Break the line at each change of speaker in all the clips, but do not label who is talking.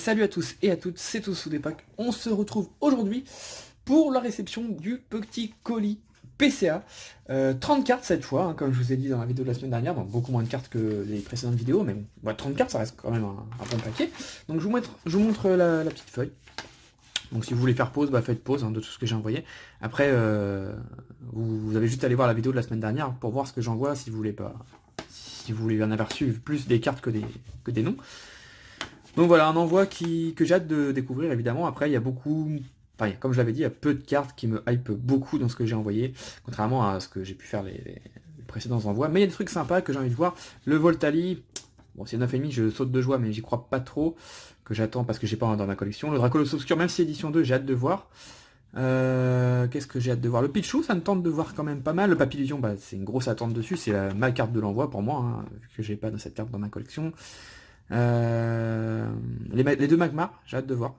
Salut à tous et à toutes, c'est tous sous des packs. On se retrouve aujourd'hui pour la réception du petit colis PCA. 30 cartes cette fois, hein, comme je vous ai dit dans la vidéo de la semaine dernière, donc beaucoup moins de cartes que les précédentes vidéos, mais bon, 30 cartes ça reste quand même un bon paquet. Donc je vous montre la petite feuille. Donc si vous voulez faire pause, faites pause de tout ce que j'ai envoyé. Après, vous avez juste à aller voir la vidéo de la semaine dernière pour voir ce que j'envoie si vous voulez pas. Si vous voulez en avoir reçu plus des cartes que des noms. Donc voilà, un envoi que j'ai hâte de découvrir évidemment. Après il y a beaucoup, comme je l'avais dit, il y a peu de cartes qui me hype beaucoup dans ce que j'ai envoyé, contrairement à ce que j'ai pu faire les précédents envois. Mais il y a des trucs sympas que j'ai envie de voir. Le Voltali, bon c'est 9,5, je saute de joie mais j'y crois pas trop, que j'attends parce que j'ai pas dans ma collection. Le Dracolos Obscur, même si édition 2, j'ai hâte de voir. Qu'est-ce que j'ai hâte de voir? Le Pichou, ça me tente de voir quand même pas mal. Le Papillusion, c'est une grosse attente dessus, c'est ma carte de l'envoi pour moi, hein, vu que j'ai pas cette carte dans ma collection. Les deux Magmar, j'ai hâte de voir.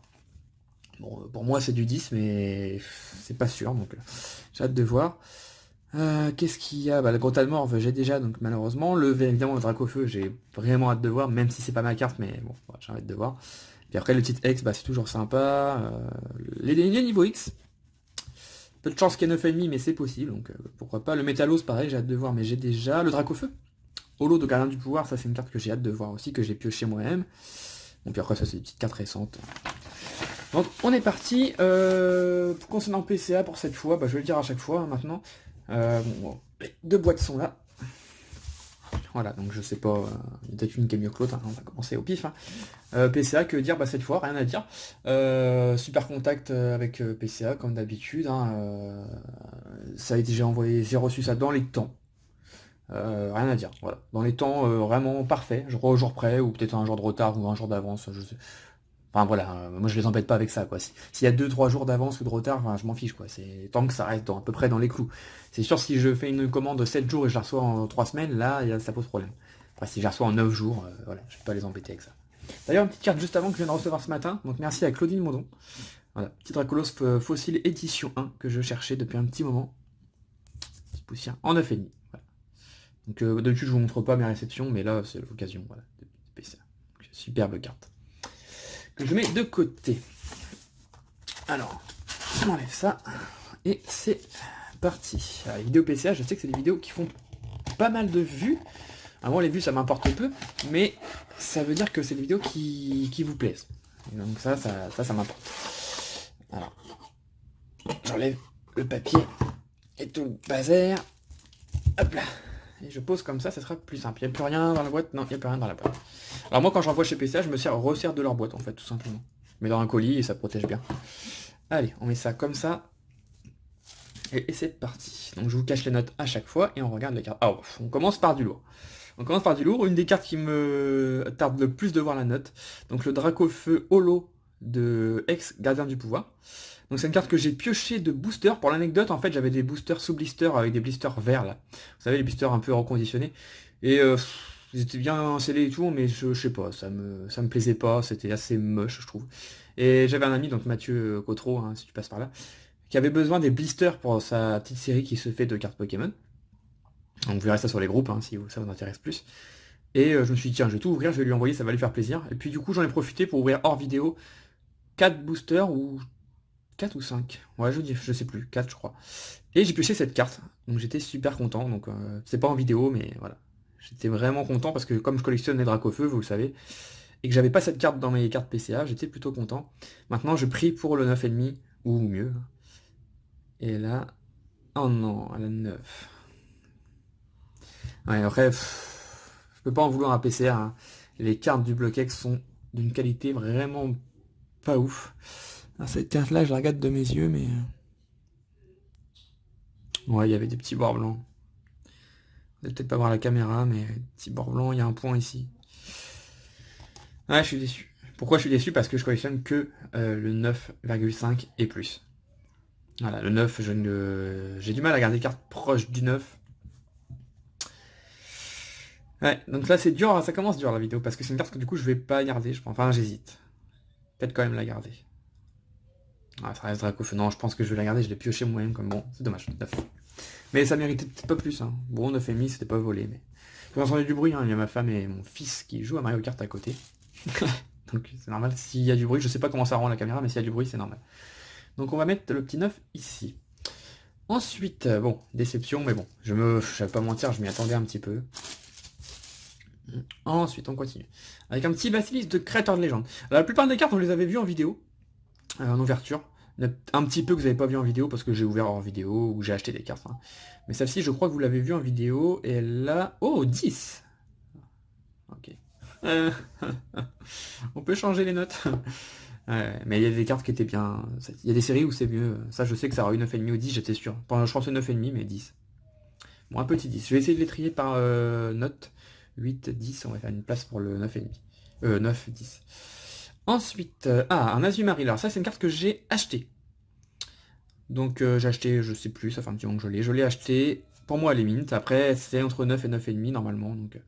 Bon, pour moi c'est du 10, mais c'est pas sûr, donc j'ai hâte de voir. Qu'est-ce qu'il y a? Le Grotalmorve, j'ai déjà, donc malheureusement. Évidemment, le Dracofeu, j'ai vraiment hâte de voir, même si c'est pas ma carte, mais bon, j'ai hâte de voir. Puis après, le titre X, c'est toujours sympa. Les niveaux X, peu de chance qu'il y ait 9,5, mais c'est possible, donc pourquoi pas. Le Métallos, pareil, j'ai hâte de voir, mais j'ai déjà. Le Dracofeu, Holo de Gardien du Pouvoir, ça c'est une carte que j'ai hâte de voir aussi, que j'ai pioché moi-même. Bon, puis après, ça c'est des petites cartes récentes. Donc, on est parti. Concernant PCA pour cette fois, je vais le dire à chaque fois maintenant. Les deux boîtes sont là. Voilà, donc je sais pas, il y a peut-être une qui est mieux que l'autre, on va commencer au pif. PCA, que dire cette fois, rien à dire. Super contact avec PCA, comme d'habitude. Ça a été, j'ai envoyé, j'ai reçu ça dans les temps. Rien à dire, voilà. Dans les temps vraiment parfaits, je crois au jour près, ou peut-être un jour de retard ou un jour d'avance, je sais. Enfin voilà, moi je les embête pas avec ça, quoi. S'il y a 2-3 jours d'avance ou de retard, je m'en fiche, quoi. C'est tant que ça reste à peu près dans les clous. C'est sûr, si je fais une commande 7 jours et je la reçois en 3 semaines, là, ça pose problème. Après, si je la reçois en 9 jours, voilà, je vais pas les embêter avec ça. D'ailleurs, une petite carte juste avant que je viens de recevoir ce matin, donc merci à Claudine Mondon. Voilà, petit Dracolos Fossile édition 1 que je cherchais depuis un petit moment. Petite poussière en 9,5. Voilà. Donc d'habitude, je vous montre pas mes réceptions, mais là, c'est l'occasion, voilà, de ça. Superbe carte. Je mets de côté. Alors, on enlève ça. Et c'est parti. Alors, les vidéos PCA, je sais que c'est des vidéos qui font pas mal de vues. Avant, les vues, ça m'importe peu. Mais ça veut dire que c'est des vidéos qui vous plaisent. Et donc ça m'importe. Alors, j'enlève le papier et tout le bazar. Hop là. Et je pose comme ça sera plus simple. Il n'y a plus rien dans la boîte? Non, il n'y a plus rien dans la boîte. Alors moi, quand j'envoie chez PCA, je me resserre de leur boîte, en fait, tout simplement. Je mets dans un colis et ça protège bien. Allez, on met ça comme ça. Et c'est parti. Donc je vous cache les notes à chaque fois et on regarde les cartes. Alors, on commence par du lourd. On commence par du lourd. Une des cartes qui me tarde le plus de voir la note. Donc le Dracofeu Holo de Ex Gardien du Pouvoir. Donc c'est une carte que j'ai pioché de booster. Pour l'anecdote, en fait, j'avais des boosters sous blister avec des blisters verts là. Vous savez, les blisters un peu reconditionnés. Et ils étaient bien scellés et tout, mais je sais pas, ça me plaisait pas, c'était assez moche, je trouve. Et j'avais un ami, donc Mathieu Cotreau, si tu passes par là, qui avait besoin des blisters pour sa petite série qui se fait de cartes Pokémon. Donc vous verrez ça sur les groupes, si ça vous intéresse plus. Et je me suis dit, tiens, je vais tout ouvrir, je vais lui envoyer, ça va lui faire plaisir. Et puis du coup, j'en ai profité pour ouvrir hors vidéo 4 boosters ou 4 ou 5. Ouais, je sais plus, 4 je crois. Et j'ai pioché cette carte, donc j'étais super content. Donc c'est pas en vidéo, mais voilà. J'étais vraiment content parce que comme je collectionne les Dracofeu, vous le savez, et que j'avais pas cette carte dans mes cartes PCA, j'étais plutôt content. Maintenant, je prie pour le 9,5, ou mieux. Et là... Oh non, elle a 9. Ouais, après, je peux pas en vouloir à PCA. Les cartes du Block-X sont d'une qualité vraiment pas ouf. Alors, cette carte-là, je la regarde de mes yeux, mais... Ouais, il y avait des petits bords blancs. Vous allez peut-être pas voir la caméra, mais petit bord blanc, il y a un point ici. Ouais, je suis déçu. Pourquoi je suis déçu? Parce que je collectionne que le 9,5 et plus. Voilà, le 9, j'ai du mal à garder des cartes proches du 9. Ouais, donc là c'est dur, ça commence dur la vidéo, parce que c'est une carte que du coup je vais pas garder, je pense. Enfin, j'hésite. Peut-être quand même la garder. Ah, ça reste Dracofeu. Non, je pense que je vais la garder, je l'ai pioché moi-même comme bon. C'est dommage, 9. Mais ça méritait peut-être pas plus. Bon, 9,5, c'était pas volé, mais... Vous entendez du bruit, il y a ma femme et mon fils qui jouent à Mario Kart à côté. Donc c'est normal s'il y a du bruit. Je sais pas comment ça rend la caméra, mais s'il y a du bruit, c'est normal. Donc on va mettre le petit 9 ici. Ensuite, bon, déception, mais bon, je vais pas mentir, je m'y attendais un petit peu. Ensuite, on continue. Avec un petit Basilisk de créateur de légende. Alors, la plupart des cartes, on les avait vues en vidéo, en ouverture. Un petit peu que vous n'avez pas vu en vidéo, parce que j'ai ouvert en vidéo, ou j'ai acheté des cartes. Hein. Mais celle-ci, je crois que vous l'avez vue en vidéo, et elle a... Oh, 10. Ok. On peut changer les notes. Mais il y a des cartes qui étaient bien... Il y a des séries où c'est mieux. Ça, je sais que ça aura eu 9,5 ou 10, j'étais sûr. Pendant, je pensais 9,5, mais 10. Bon, un petit 10. Je vais essayer de les trier par note. 8, 10, on va faire une place pour le 9,5. 9, 10. Ensuite, un Azumarill. Alors ça, c'est une carte que j'ai achetée. Donc j'ai acheté, je sais plus, ça fait un petit moment que je l'ai. Je l'ai acheté. Pour moi, elle est mint. Après, c'est entre 9 et 9,5 normalement. Donc,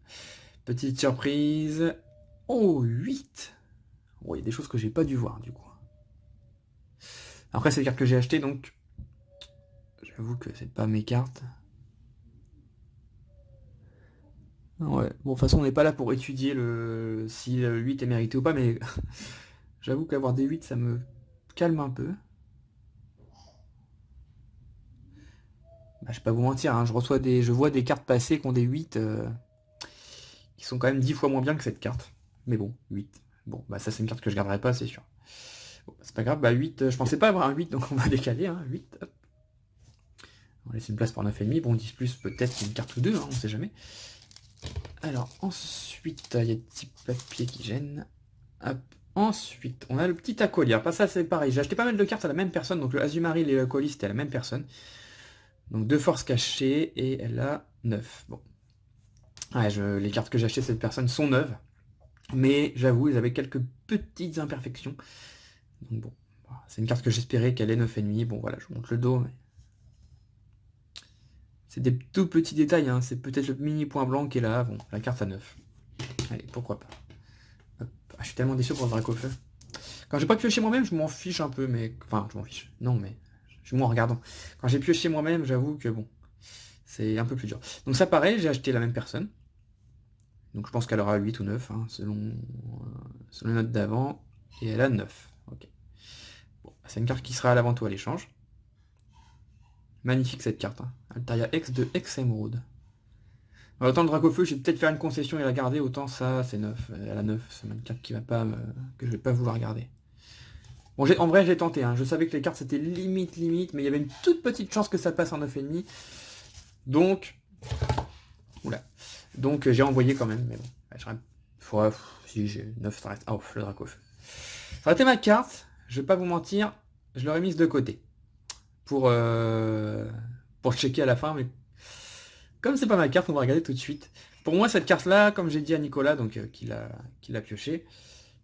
petite surprise. Oh, 8. Bon, il y a des choses que j'ai pas dû voir, du coup. Après, c'est les cartes que j'ai achetées, donc... J'avoue que c'est pas mes cartes. Ouais, bon, de toute façon, on n'est pas là pour étudier si le 8 est mérité ou pas, mais j'avoue qu'avoir des 8, ça me calme un peu. Bah, je vais pas vous mentir, hein, je vois des cartes passer qui ont des 8, qui sont quand même 10 fois moins bien que cette carte. Mais bon, 8. Bon, bah ça c'est une carte que je garderai pas, c'est sûr. Bon, c'est pas grave, bah 8, je pensais pas avoir un 8, donc on va décaler, hein, 8, hop. On laisse une place pour 9,5, bon 10 plus peut-être une carte ou deux, hein, on sait jamais. Alors ensuite, il y a des petits papiers qui gênent. Hop. Ensuite, on a le petit acolyte. Pas ça c'est pareil, j'ai acheté pas mal de cartes à la même personne, donc le Azumarill et l'acolyte c'était à la même personne. Donc 2 forces cachées et elle a 9. Bon. Ouais, les cartes que j'ai achetées cette personne sont neuves. Mais j'avoue, ils avaient quelques petites imperfections. Donc bon, c'est une carte que j'espérais qu'elle ait 9,5. Bon voilà, je vous montre le dos. Mais... c'est des tout petits détails, hein. C'est peut-être le mini point blanc qui est là. Bon, la carte à 9. Allez, pourquoi pas. Hop. Ah, je suis tellement déçu pour le Dracofeu. Quand j'ai pas pioché moi-même, je m'en fiche un peu, mais... Enfin, je m'en fiche. Non, mais... je suis moins regardant. Quand j'ai pioché moi-même, j'avoue que bon... c'est un peu plus dur. Donc ça pareil, j'ai acheté la même personne. Donc je pense qu'elle aura 8 ou 9, hein, selon les notes d'avant. Et elle a 9. Ok. Bon, c'est une carte qui sera à l'avant ou à l'échange. Magnifique cette carte. Hein. Altaria X de X Emerald. Autant le Dracofeu, je vais peut-être faire une concession et la garder, autant ça, c'est 9. Elle a 9, c'est une carte qui va pas que je vais pas vouloir garder. Bon, en vrai, j'ai tenté. Hein. Je savais que les cartes c'était limite, mais il y avait une toute petite chance que ça passe en 9,5. Donc... oula. Donc j'ai envoyé quand même, mais bon. Si j'ai 9, ça reste. Oh, le Dracofeu. Ça aurait été ma carte, je vais pas vous mentir, je l'aurais mise de côté. Pour checker à la fin, mais comme c'est pas ma carte, on va regarder tout de suite. Pour moi, cette carte-là, comme j'ai dit à Nicolas, donc qui l'a pioché,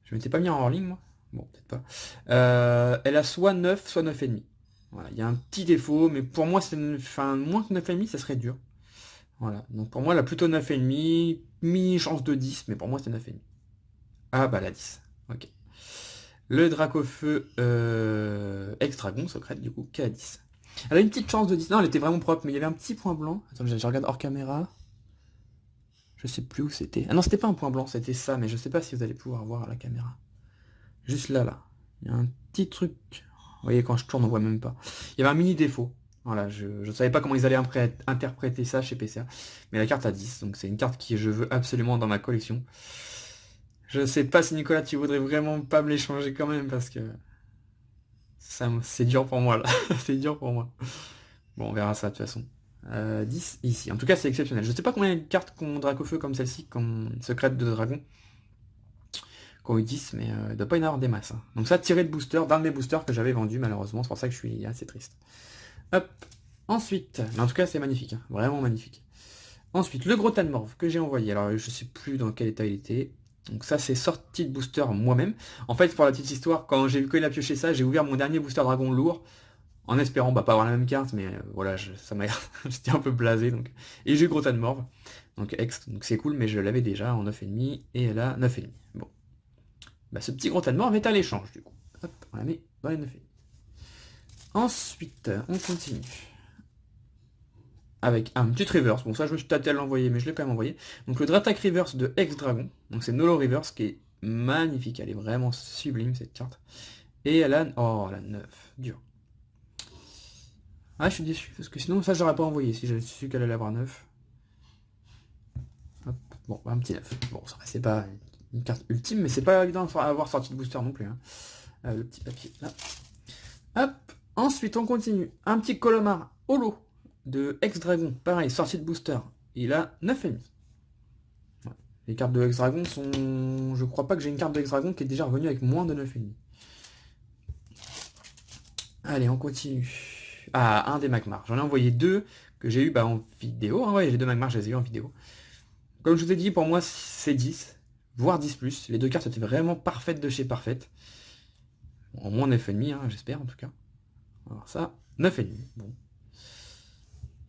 je m'étais pas mis en hors ligne, moi. Bon, peut-être pas. Elle a soit 9, soit 9,5. Voilà, il y a un petit défaut, mais pour moi, c'est moins que 9,5, ça serait dur. Voilà, donc pour moi, elle a plutôt 9,5, mini chance de 10, mais pour moi, c'est 9,5. Ah bah la 10, ok. Le Dracofeu ex-dragon, secrète, du coup, qui a 10. Elle a une petite chance de 10. Non, elle était vraiment propre, mais il y avait un petit point blanc. Attends, je regarde hors caméra. Je sais plus où c'était. Ah non, c'était pas un point blanc, c'était ça, mais je sais pas si vous allez pouvoir voir à la caméra. Juste là, là. Il y a un petit truc. Vous voyez, quand je tourne, on voit même pas. Il y avait un mini défaut. Voilà, je savais pas comment ils allaient interpréter ça chez PCA. Mais la carte a 10, donc c'est une carte que je veux absolument dans ma collection. Je sais pas si Nicolas, tu voudrais vraiment pas me l'échanger quand même, parce que... c'est dur pour moi, là. C'est dur pour moi. Bon, on verra ça, de toute façon. 10 ici. En tout cas, c'est exceptionnel. Je sais pas combien il y a de cartes qu'on Dracofeu comme celle-ci, comme secrète de dragon. Qu'on eu 10, mais il doit pas y en avoir des masses. Hein. Donc ça, tiré de booster, d'un de mes boosters que j'avais vendu, malheureusement. C'est pour ça que je suis assez triste. Hop. Ensuite, mais en tout cas, c'est magnifique. Hein. Vraiment magnifique. Ensuite, le gros Tanmorph que j'ai envoyé. Alors, je sais plus dans quel état il était. Donc ça, c'est sorti de booster moi-même. En fait, pour la petite histoire, quand j'ai vu qu'il a pioché ça, j'ai ouvert mon dernier booster dragon lourd, en espérant pas avoir la même carte, mais voilà, ça m'a j'étais un peu blasé. Donc. Et j'ai eu gros Tanmorph, donc ex, donc c'est cool, mais je l'avais déjà en 9,5, et elle a 9,5. Bon. Bah, ce petit gros Tanmorph est à l'échange, du coup. Hop, on la met dans les 9,5. Ensuite, on continue. Avec un petit reverse. Bon, ça, je me suis tâté à l'envoyer, mais je l'ai quand même envoyé. Donc, le Dratak reverse de Ex-Dragon. Donc, c'est Nolo reverse qui est magnifique, elle est vraiment sublime cette carte. Et elle a... Oh, la 9, dur. Ah, je suis déçu, parce que sinon ça j'aurais pas envoyé si j'avais su qu'elle allait avoir 9. Hop. Bon, un petit 9. Bon, ça c'est pas une carte ultime, mais c'est pas évident d'avoir sorti de booster non plus. Hein. Le petit papier là. Hop. Ensuite, on continue. Un petit Colomar holo de Ex-Dragon. Pareil, sortie de booster. Il a 9,5. Ouais. Les cartes de Ex-Dragon sont... Je crois pas que j'ai une carte de Ex-Dragon qui est déjà revenue avec moins de 9,5. Allez, on continue. Ah, un des Magmar. J'en ai envoyé 2 que j'ai eu en vidéo. Ah ouais, les 2 Magmar, je les ai eu en vidéo. Comme je vous ai dit, pour moi, c'est 10, voire 10+. Les 2 cartes étaient vraiment parfaites de chez parfaites. Au moins 9,5, hein, j'espère en tout cas. Alors ça, 9,5. Bon.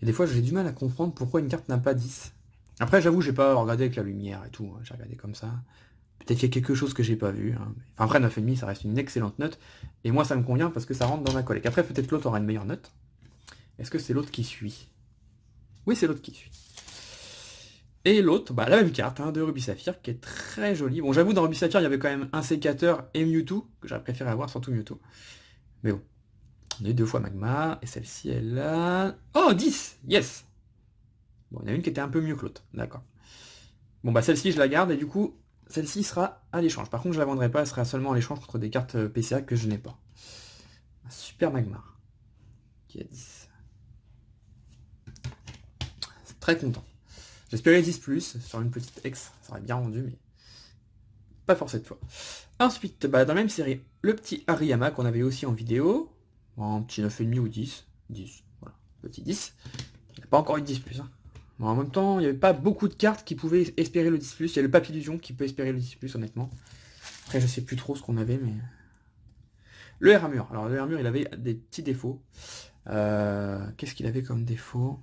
Et des fois, j'ai du mal à comprendre pourquoi une carte n'a pas 10. Après, j'avoue, j'ai pas regardé avec la lumière et tout. Hein. J'ai regardé comme ça. Peut-être qu'il y a quelque chose que j'ai pas vu. Hein. Enfin, après, 9,5, ça reste une excellente note. Et moi, ça me convient parce que ça rentre dans ma collecte. Après, peut-être l'autre aura une meilleure note. Est-ce que c'est l'autre qui suit? Oui, c'est l'autre qui suit. Et l'autre, la même carte de Ruby Saphir, qui est très jolie. Bon, j'avoue, dans Ruby Saphir, il y avait quand même un sécateur et Mewtwo, que j'aurais préféré avoir, surtout Mewtwo. Mais bon. On a eu 2 fois Magma, et celle-ci, elle a... Oh, 10! Yes! Bon, il y en a une qui était un peu mieux que l'autre, d'accord. Bon, celle-ci, je la garde, et du coup, celle-ci sera à l'échange. Par contre, je la vendrai pas, elle sera seulement à l'échange contre des cartes PCA que je n'ai pas. Un super Magmar, qui a 10. C'est très content. J'espérais 10+, sur une petite ex, ça aurait bien rendu, mais pas fort cette fois. Ensuite, dans la même série, le petit Hariyama qu'on avait aussi en vidéo, un petit 9,5 ou 10, 10, voilà, petit 10. Il n'a pas encore eu de 10+. Hein. Bon, en même temps, il n'y avait pas beaucoup de cartes qui pouvaient espérer le 10+. Il y a le Papillusion qui peut espérer le 10+, honnêtement. Après, je sais plus trop ce qu'on avait, mais... Le Hermur. Alors, le Hermur, il avait des petits défauts. Qu'est-ce qu'il avait comme défaut?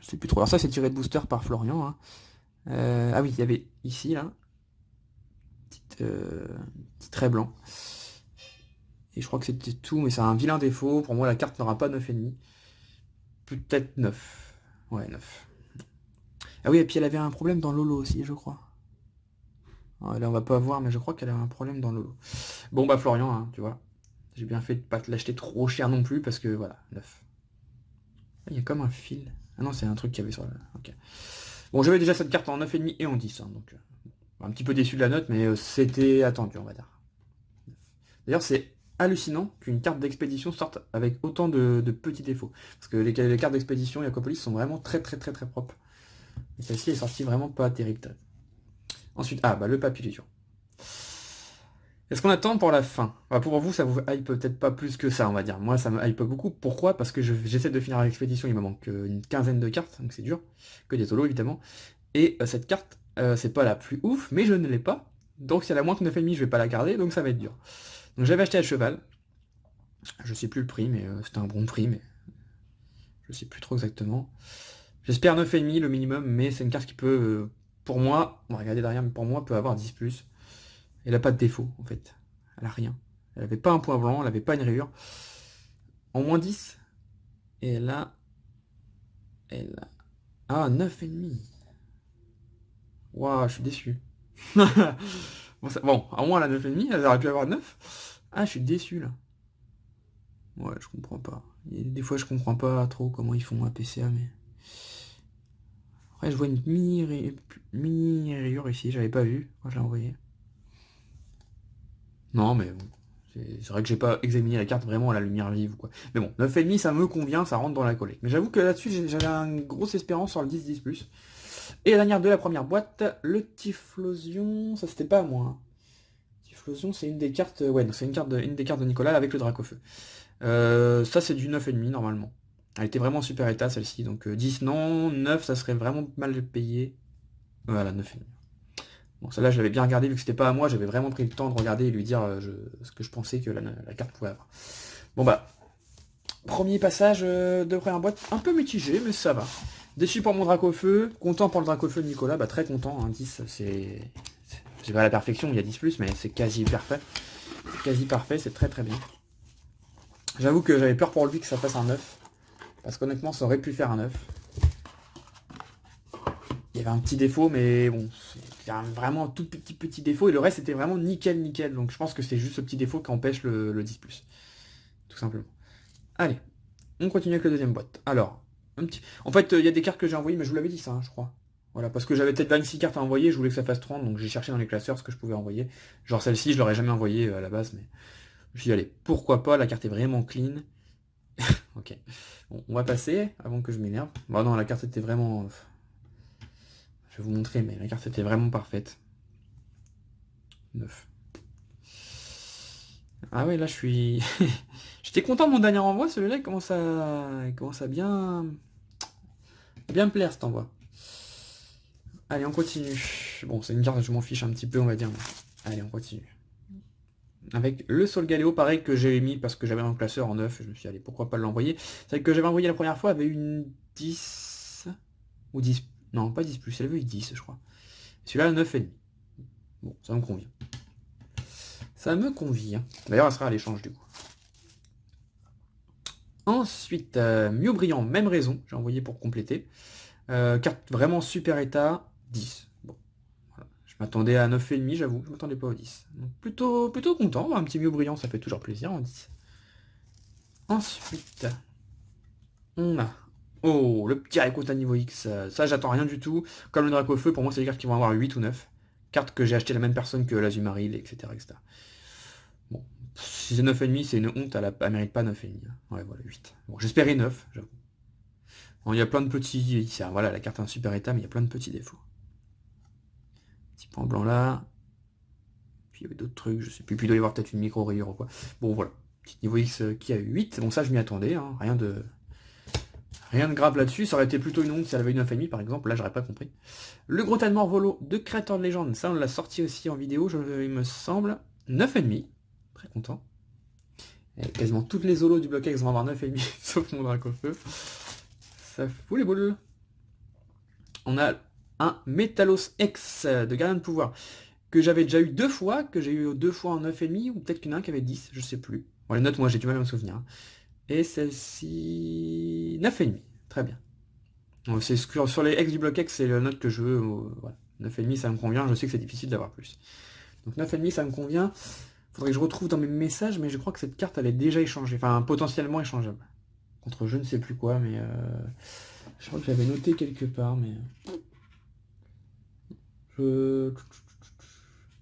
Je sais plus trop. Alors ça, c'est tiré de booster par Florian. Hein. Ah oui, il y avait ici, là. Petit trait blanc. Et je crois que c'était tout, mais c'est un vilain défaut. Pour moi, la carte n'aura pas 9,5. Peut-être 9. Ouais, 9. Ah oui, et puis elle avait un problème dans Lolo aussi, je crois. Alors, là, on va pas voir, mais je crois qu'elle avait un problème dans Lolo. Bon, Florian, hein, tu vois. J'ai bien fait de pas te l'acheter trop cher non plus, parce que, voilà, 9. Il y a comme un fil. Ah non, c'est un truc qu'il y avait sur la... Ok. Bon, j'avais déjà cette carte en 9,5 et en 10, hein, donc... un petit peu déçu de la note, mais c'était attendu, on va dire. D'ailleurs, c'est hallucinant qu'une carte d'expédition sorte avec autant de petits défauts. Parce que les cartes d'expédition Yacopolis sont vraiment très propres. Et celle-ci est sortie vraiment pas terrible. Ensuite, le Papillusion. Est-ce qu'on attend pour la fin? Pour vous, ça vous hype peut-être pas plus que ça, on va dire. Moi, ça me hype beaucoup. Pourquoi? Parce que j'essaie de finir l'expédition, il me manque une quinzaine de cartes, donc c'est dur. Que des solos, évidemment. Et cette carte, c'est pas la plus ouf, mais je ne l'ai pas. Donc si elle a moins que 9,5, je vais pas la garder, donc ça va être dur. Donc j'avais acheté à cheval. Je sais plus le prix, mais c'était un bon prix, mais je sais plus trop exactement. J'espère 9,5 le minimum, mais c'est une carte qui peut, pour moi, on va regarder derrière, mais pour moi, peut avoir 10+. Elle a pas de défaut, en fait. Elle a rien. Elle avait pas un point blanc, elle avait pas une rayure. En moins 10, et elle a... Ah, 9,5. Waouh, je suis déçu. Bon, à moins la 9,5, elle aurait pu avoir 9. Ah, je suis déçu, là. Ouais, je comprends pas. Des fois, je comprends pas trop comment ils font un PCA, mais... Après, je vois une mini rayure ici, j'avais pas vu quand je l'ai envoyé. Non, mais bon. C'est vrai que j'ai pas examiné la carte vraiment à la lumière vive ou quoi. Mais bon, 9,5, ça me convient, ça rentre dans la collecte. Mais j'avoue que là-dessus, j'avais une grosse espérance sur le 10+. Et la dernière de la première boîte, le Typhlosion, ça c'était pas à moi. Hein. Typhlosion, c'est une des cartes... Ouais, c'est une des cartes de Nicolas avec le Dracofeu. Ça, c'est du 9,5 normalement. Elle était vraiment super état celle-ci, donc 10 non, 9 ça serait vraiment mal payé. Voilà, 9,5. Bon, celle-là je l'avais bien regardé vu que c'était pas à moi, j'avais vraiment pris le temps de regarder et lui dire ce que je pensais que la carte pouvait avoir. Bon premier passage de première boîte, un peu mitigé, mais ça va. Déçu pour mon Dracofeu, content pour le Dracofeu de Nicolas, très content, hein, 10 c'est pas la perfection, il y a 10+, mais c'est quasi parfait. C'est quasi parfait, c'est très bien. J'avoue que j'avais peur pour lui que ça fasse un 9. Parce qu'honnêtement, ça aurait pu faire un 9. Il y avait un petit défaut, mais bon, c'était vraiment un tout petit défaut, et le reste c'était vraiment nickel, donc je pense que c'est juste ce petit défaut qui empêche le 10+, tout simplement. Allez, on continue avec la deuxième boîte. Alors, en fait, il y a des cartes que j'ai envoyées, mais je vous l'avais dit ça, hein, je crois. Voilà, parce que j'avais peut-être 26 cartes à envoyer, je voulais que ça fasse 30, donc j'ai cherché dans les classeurs ce que je pouvais envoyer. Genre celle-ci, je l'aurais jamais envoyée à la base, mais je me suis dit, allez, pourquoi pas, la carte est vraiment clean. Ok, bon, on va passer, avant que je m'énerve. Bon non, la carte était vraiment... Je vais vous montrer, mais la carte était vraiment parfaite. 9. Ah ouais, là je suis... J'étais content de mon dernier envoi, celui-là il commence à bien me plaire cet envoi. Allez, on continue. Bon, c'est une carte, je m'en fiche un petit peu, on va dire. Mais... Allez, on continue. Avec le Sol Galéo, pareil, que j'ai mis parce que j'avais un classeur en 9. Je me suis dit, allez, pourquoi pas l'envoyer. C'est vrai que j'avais envoyé la première fois, avait une 10... Ou 10... Non, pas 10+, elle avait eu 10, je crois. Celui-là, 9,5. Bon, ça me convient. Ça me convient. D'ailleurs, elle sera à l'échange, du coup. Ensuite, Mieux Brillant, même raison. J'ai envoyé pour compléter. Carte vraiment super état, 10. Bon, voilà. Je m'attendais à 9,5, j'avoue, je m'attendais pas au 10. Donc plutôt content, un petit Mieux Brillant, ça fait toujours plaisir en 10. Ensuite, on a... Oh, le petit Rayquaza niveau X, ça j'attends rien du tout. Comme le Dracofeu, pour moi c'est des cartes qui vont avoir 8 ou 9. Cartes que j'ai acheté la même personne que l'Azumarill, etc., etc. Bon, si c'est 9,5, c'est une honte, elle mérite pas 9,5. Ouais, voilà, 8. Bon, j'espérais 9, j'avoue. Bon, il y a plein de petits... Voilà, la carte est en super état, mais il y a plein de petits défauts. Petit point blanc là. Puis il y avait d'autres trucs, je sais plus. Puis il doit y avoir peut-être une micro-rayure ou quoi. Bon, voilà. Petit niveau X qui a eu 8. Bon, ça, je m'y attendais. Hein. Rien de grave là-dessus. Ça aurait été plutôt une honte si elle avait eu 9,5 par exemple. Là, j'aurais pas compris. Le gros tas de mort volo de Créateur de Légende. Ça, on l'a sorti aussi en vidéo, il me semble. 9,5. Très content. Et quasiment toutes les holos du bloc X vont avoir 9,5, sauf mon Dracofeu. Ça fout les boules. On a un Métalos X de Gardien de Pouvoir que j'avais déjà eu 2 fois, que j'ai eu 2 fois en 9,5, ou peut-être qu'il y en a un qui avait 10, je sais plus. Bon, les notes, moi j'ai du mal à me souvenir. Et celle-ci, 9,5, très bien. Donc, c'est sur les X du bloc X, c'est la note que je veux. Voilà. 9,5 ça me convient, je sais que c'est difficile d'avoir plus. Donc 9,5 ça me convient. Faudrait que je retrouve dans mes messages, mais je crois que cette carte elle est déjà échangée, enfin potentiellement échangeable. Contre je ne sais plus quoi, mais je crois que j'avais noté quelque part, mais...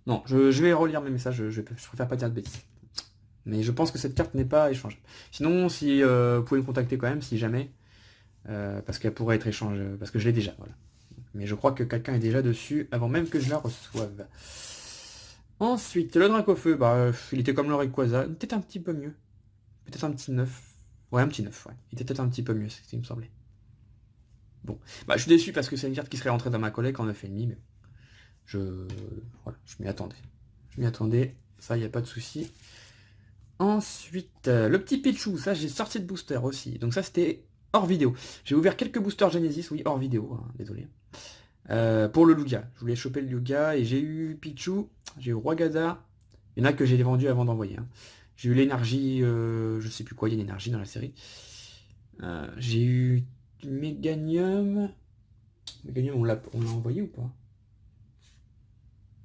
Non, je vais relire mes messages, je préfère pas dire de bêtises. Mais je pense que cette carte n'est pas échangeable. Sinon, si vous pouvez me contacter quand même, si jamais, parce qu'elle pourrait être échangée, parce que je l'ai déjà, voilà. Mais je crois que quelqu'un est déjà dessus avant même que je la reçoive. Ensuite, le Dracofeu, bah, il était comme le Rayquaza, peut-être un petit peu mieux. Peut-être un petit 9. Ouais, un petit 9, ouais. Il était peut-être un petit peu mieux, c'est ce qui me semblait. Bon, bah, je suis déçu parce que c'est une carte qui serait rentrée dans ma collecte en 9,5, mais voilà, je m'y attendais. Je m'y attendais, ça, il n'y a pas de souci. Ensuite, le petit Pichu, ça, j'ai sorti de booster aussi. Donc ça, c'était hors vidéo. J'ai ouvert quelques boosters Genesis, oui, hors vidéo, hein, désolé. Pour le Lugia. Je voulais choper le Lugia et j'ai eu Pichu, j'ai eu Rwagada. Il y en a que j'ai vendu avant d'envoyer. Hein. J'ai eu l'énergie, je sais plus quoi, il y a une énergie dans la série. J'ai eu Meganium. Meganium, on l'a envoyé ou pas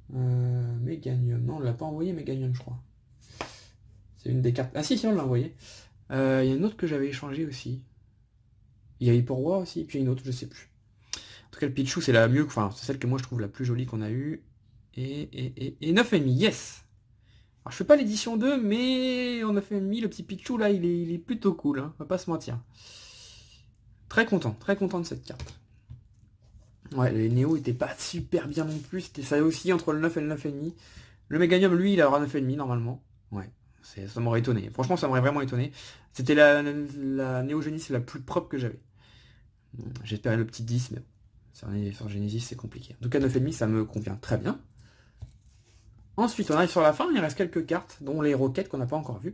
Meganium, non, on l'a pas envoyé Meganium, je crois. C'est une des cartes. Ah si, on l'a envoyé. Il y a une autre que j'avais échangée aussi. Il y a Hyporwa aussi, puis il y a une autre, je sais plus. En tout cas, le Pichu, c'est la mieux, enfin, c'est celle que moi je trouve la plus jolie qu'on a eue. Et 9,5, yes. Alors je fais pas l'édition 2, mais en 9,5, le petit Pichu là, il est plutôt cool, hein, on va pas se mentir. Très content de cette carte. Ouais, les Néo étaient pas super bien non plus, c'était ça aussi entre le 9 et le 9,5. Le Meganium, lui, il aura 9,5 normalement. Ouais, ça m'aurait étonné. Franchement, ça m'aurait vraiment étonné. C'était la Néo Genesis la plus propre que j'avais. J'espérais le petit 10, mais sur Genesis, c'est compliqué. En tout cas, 9,5, ça me convient très bien. Ensuite, on arrive sur la fin, il reste quelques cartes, dont les roquettes qu'on n'a pas encore vues.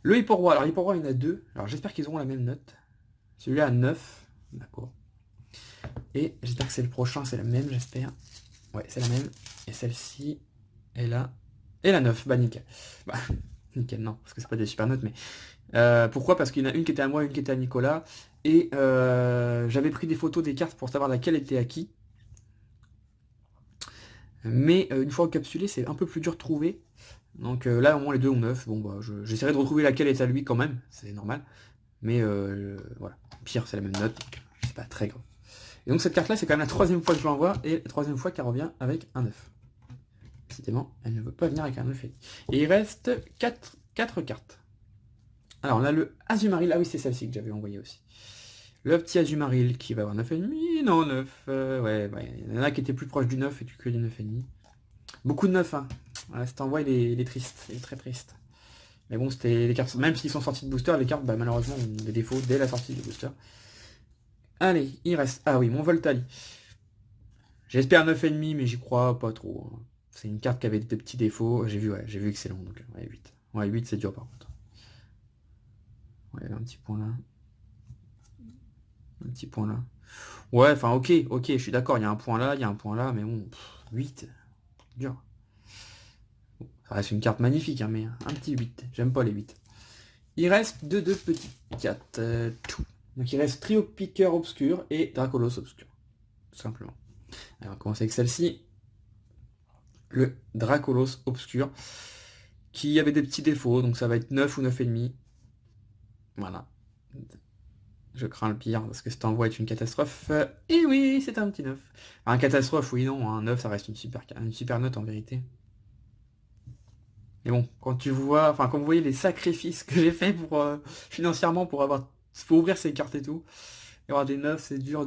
Le Hyporwa, alors Hyporwa, il y en a 2. Alors j'espère qu'ils auront la même note. Celui-là a 9. D'accord. Et j'espère que c'est le prochain, c'est la même, j'espère. Ouais, c'est la même. Et celle-ci, elle a 9. Bah nickel. Bah, nickel, non, parce que c'est pas des super notes, mais... pourquoi? Parce qu'il y en a une qui était à moi, une qui était à Nicolas. Et j'avais pris des photos des cartes pour savoir laquelle était à qui. Mais une fois encapsulé, c'est un peu plus dur de trouver. Donc là, au moins les deux ont 9. Bon, bah, j'essaierai de retrouver laquelle est à lui quand même, c'est normal. Mais voilà, pire, c'est la même note, donc c'est pas très grave. Et donc cette carte-là, c'est quand même la troisième fois que je l'envoie, et la troisième fois qu'elle revient avec un 9. Décidément, elle ne veut pas venir avec un 9. Et il reste 4 cartes. Alors on a le Azumarill, ah oui c'est celle-ci que j'avais envoyé aussi. Le petit Azumarill qui va avoir 9,5, non 9, ouais, il y en a qui étaient plus proches du 9 et que du 9,5. Beaucoup de 9, hein. Voilà, cet envoi il est triste, il est très triste. Mais bon, c'était les cartes, même s'ils sont sortis de booster, les cartes bah, malheureusement ont des défauts dès la sortie du booster. Allez, il reste, ah oui, mon Voltali. J'espère 9,5 mais j'y crois pas trop. Hein. C'est une carte qui avait des petits défauts, j'ai vu excellent, donc ouais 8. Ouais 8 c'est dur par contre. Ouais, il y avait un petit point là. Un petit point là. Ouais, enfin ok, je suis d'accord, il y a un point là, mais bon, 8. Dur. Bon, ça reste une carte magnifique, hein, mais un petit 8. J'aime pas les 8. Il reste deux petits 4. Tout. Donc il reste Trio Piqueur Obscur et Dracolos Obscur. Tout simplement. Alors, on va commencer avec celle-ci. Le Dracolos Obscur. Qui avait des petits défauts, donc ça va être 9 ou 9,5. Voilà. Je crains le pire, parce que cet envoi est une catastrophe. Et oui, c'est un petit 9. Enfin, un catastrophe, oui, non, un 9, ça reste une super note en vérité. Mais bon, quand tu vois, enfin, quand vous voyez les sacrifices que j'ai fait pour financièrement pour ouvrir ces cartes et tout, et avoir des 9, c'est dur.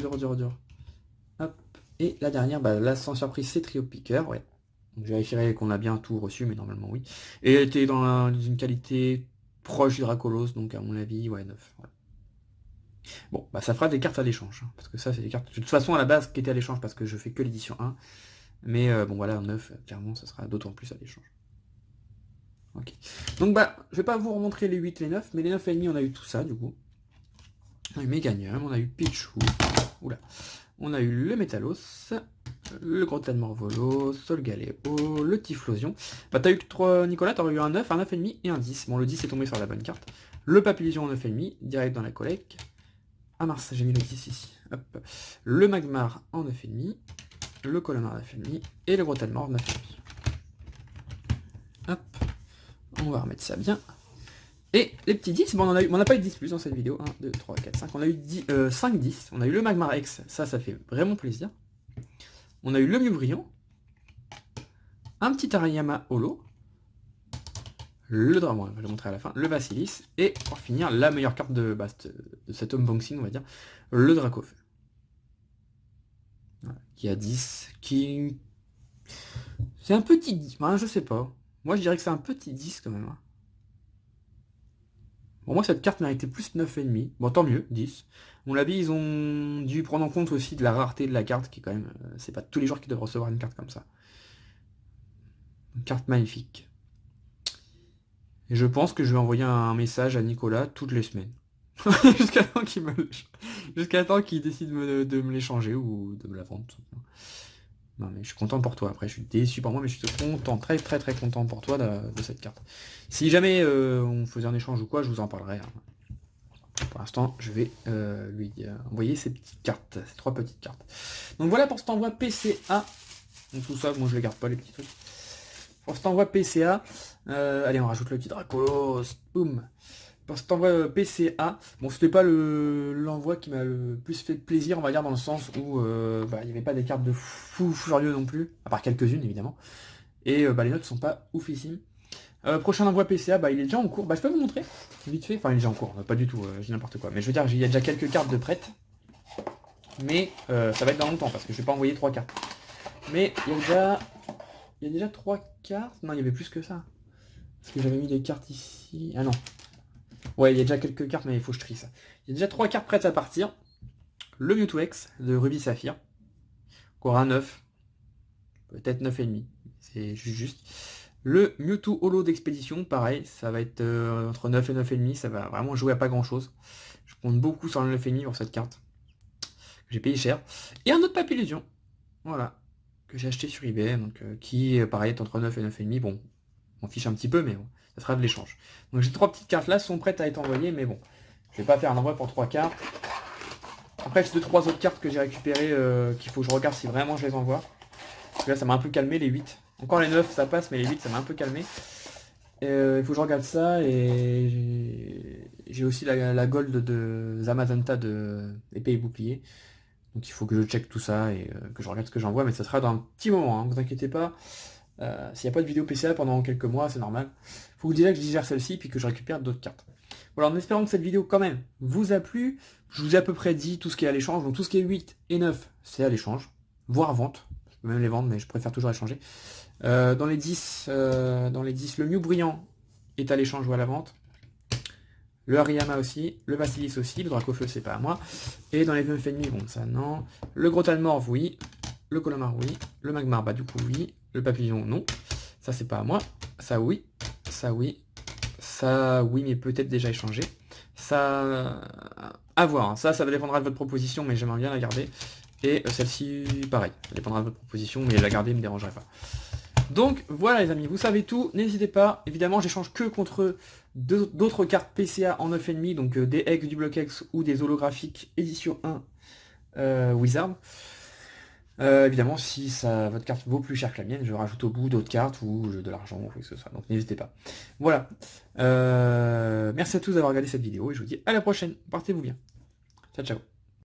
Hop. Et la dernière, bah là, sans surprise, c'est Trio Piqueur, ouais. Donc je vérifierai qu'on a bien tout reçu, mais normalement oui. Et elle était dans une qualité proche du Dracolos, donc à mon avis, ouais, 9. Ouais. Bon, bah ça fera des cartes à l'échange, hein, parce que ça, c'est des cartes, de toute façon, à la base, qui étaient à l'échange, parce que je fais que l'édition 1. Mais bon, voilà, 9, clairement, ça sera d'autant plus à l'échange. Ok. Donc, bah, je vais pas vous remontrer les 8, les 9, mais les 9,5, on a eu tout ça, du coup. On a eu Meganium, on a eu Pichou, oula. On a eu le Métalos, le Grottan Morvolo, Solgaleo, le Typhlosion. Bah t'as eu 3, Nicolas, t'aurais eu un 9, un 9,5 et un 10. Bon, le 10 est tombé sur la bonne carte. Le Papillusion en 9,5, direct dans la collecte. Ah mince, j'ai mis le 10 ici. Hop. Le Magmar en 9,5, le Colomar en 9,5 et le Grottan Morv en 9,5. Hop. On va remettre ça bien. Et les petits 10, bon, on n'a pas eu 10 plus dans cette vidéo. 1, 2, 3, 4, 5. On a eu 5 10. On a eu le Magmar X, ça fait vraiment plaisir. On a eu le Mew Brillant. Un petit Arayama Holo. Le Dragon, je vais le montrer à la fin. Le Basilis. Et pour finir, la meilleure carte de cet unboxing, on va dire. Le Dracofeu. Voilà, qui a 10. Qui... C'est un petit 10. Hein, je sais pas. Moi, je dirais que c'est un petit 10 quand même. Hein. Pour moi, cette carte méritait plus 9,5. Bon, tant mieux, 10. Mon avis, ils ont dû prendre en compte aussi de la rareté de la carte, qui est quand même... c'est pas tous les joueurs qui doivent recevoir une carte comme ça. Une carte magnifique. Et je pense que je vais envoyer un message à Nicolas toutes les semaines. Jusqu'à temps qu'il décide de me l'échanger ou de me la vendre. Non mais je suis content pour toi, après je suis déçu pour moi, mais je suis content, très content pour toi de cette carte. Si jamais on faisait un échange ou quoi, je vous en parlerai. Hein. Pour l'instant, je vais lui envoyer ces petites cartes, ces 3 petites cartes. Donc voilà pour cet envoi PCA. Donc tout ça, moi je les garde pas les petits trucs. Pour cet envoi PCA, allez on rajoute le petit Dracolos, boum. Pour cet envoi PCA, bon c'était pas l'envoi qui m'a le plus fait plaisir, on va dire, dans le sens où il n'y avait pas des cartes de fou furieux non plus, à part quelques-unes évidemment. Et les notes sont pas oufissimes. Prochain envoi PCA, il est déjà en cours. Je peux vous montrer vite fait. Enfin il est déjà en cours, pas du tout, je dis n'importe quoi. Mais je veux dire, il y a déjà quelques cartes de prêtes. Mais ça va être dans longtemps parce que je vais pas envoyer 3 cartes. Mais il y a déjà 3 cartes. Non, il y avait plus que ça. Parce que j'avais mis des cartes ici. Ah non. Ouais, il y a déjà quelques cartes, mais il faut que je trie ça. Il y a déjà 3 cartes prêtes à partir. Le Mewtwo X de Ruby Saphir. Encore un 9. Peut-être 9,5. C'est juste. Le Mewtwo Holo d'Expédition, pareil. Ça va être entre 9 et 9,5. Ça va vraiment jouer à pas grand chose. Je compte beaucoup sur le 9,5 pour cette carte. J'ai payé cher. Et un autre Papillusion. Voilà. Que j'ai acheté sur eBay. Donc, qui, pareil, est entre 9 et 9,5. Bon, on fiche un petit peu, mais bon. Ça sera de l'échange. Donc j'ai 3 petites cartes là, sont prêtes à être envoyées, mais bon, je vais pas faire un envoi pour 3 cartes. Après j'ai 2-3 autres cartes que j'ai récupérées, qu'il faut que je regarde si vraiment je les envoie. Parce que là, ça m'a un peu calmé les 8. Encore les 9, ça passe, mais les 8, ça m'a un peu calmé. Il faut que je regarde ça, et j'ai aussi la gold de Zamazenta de épée et bouclier. Donc il faut que je check tout ça et que je regarde ce que j'envoie, mais ça sera dans un petit moment, hein, ne vous inquiétez pas. S'il n'y a pas de vidéo PCA pendant quelques mois, c'est normal. Faut que déjà que je digère celle-ci puis que je récupère d'autres cartes. Voilà, en espérant que cette vidéo quand même vous a plu, je vous ai à peu près dit tout ce qui est à l'échange. Donc tout ce qui est 8 et 9, c'est à l'échange, voire à vente. Je peux même les vendre, mais je préfère toujours échanger. Dans les 10, le Mew brillant est à l'échange ou à la vente. Le Hariyama aussi, le Vasilis aussi, le Dracofeu c'est pas à moi. Et dans les 9 ennemis, bon ça non. Le Gros Talmor, oui. Le Colomar, oui. Le Magmar, bah du coup oui. Le Papillon, non. Ça c'est pas à moi. Ça oui. Ça oui. Ça oui, mais peut-être déjà échangé. Ça... à voir. Ça dépendra de votre proposition, mais j'aimerais bien la garder. Et celle-ci, pareil. Ça dépendra de votre proposition, mais la garder ne me dérangerait pas. Donc voilà les amis, vous savez tout, n'hésitez pas, évidemment j'échange que contre d'autres cartes PCA en 9,5, donc des Eggs, du Block X ou des holographiques édition 1 Wizard. Évidemment si votre carte vaut plus cher que la mienne, je rajoute au bout d'autres cartes ou de l'argent ou quoi que ce soit, donc n'hésitez pas. Voilà, merci à tous d'avoir regardé cette vidéo et je vous dis à la prochaine, portez-vous bien. Ciao ciao.